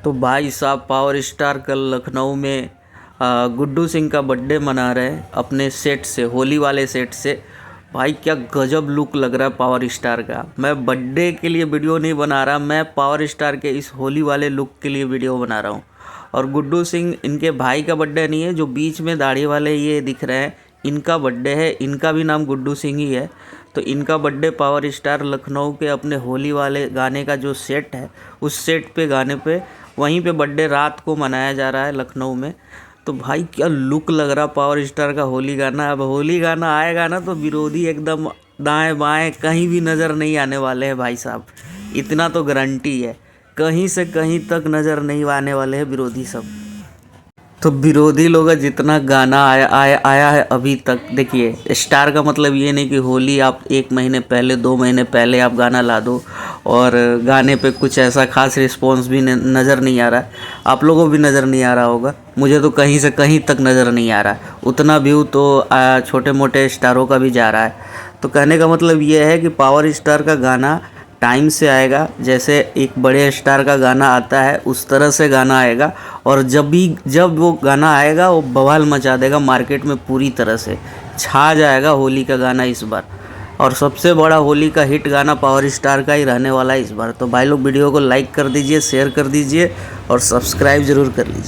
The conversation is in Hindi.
तो भाई साहब पावर स्टार कल लखनऊ में गुड्डू सिंह का बर्थडे मना रहे हैं अपने सेट से, होली वाले सेट से। भाई क्या गजब लुक लग रहा है पावर स्टार का। मैं बर्थडे के लिए वीडियो नहीं बना रहा, मैं पावर स्टार के इस होली वाले लुक के लिए वीडियो बना रहा हूँ। और गुड्डू सिंह इनके भाई का बर्थडे नहीं है, जो बीच में दाढ़ी वाले ये दिख रहे हैं इनका बर्थडे है। इनका भी नाम गुड्डू सिंह ही है। तो इनका बर्थडे पावर स्टार लखनऊ के अपने होली वाले गाने का जो सेट है उस सेट पे गाने पे वहीं पे बर्थडे रात को मनाया जा रहा है लखनऊ में। तो भाई क्या लुक लग रहा पावर स्टार का होली गाना। अब होली गाना आएगा ना तो विरोधी एकदम दाएं बाएं कहीं भी नज़र नहीं आने वाले हैं भाई साहब, इतना तो गारंटी है। कहीं से कहीं तक नज़र नहीं आने वाले हैं विरोधी सब। तो विरोधी लोग का जितना गाना आया है अभी तक, देखिए स्टार का मतलब ये नहीं कि होली आप 1 महीने पहले 2 महीने पहले आप गाना ला दो और गाने पे कुछ ऐसा खास रिस्पॉन्स भी नज़र नहीं आ रहा है। आप लोगों को भी नज़र नहीं आ रहा होगा, मुझे तो कहीं से कहीं तक नज़र नहीं आ रहा है। उतना व्यू तो छोटे मोटे स्टारों का भी जा रहा है। तो कहने का मतलब ये है कि पावर स्टार का गाना टाइम से आएगा, जैसे एक बड़े स्टार का गाना आता है उस तरह से गाना आएगा। और जब वो गाना आएगा वो बवाल मचा देगा मार्केट में, पूरी तरह से छा जाएगा होली का गाना इस बार। और सबसे बड़ा होली का हिट गाना पावर स्टार का ही रहने वाला है इस बार। तो भाई लोग वीडियो को लाइक कर दीजिए, शेयर कर दीजिए और सब्सक्राइब ज़रूर कर लीजिए।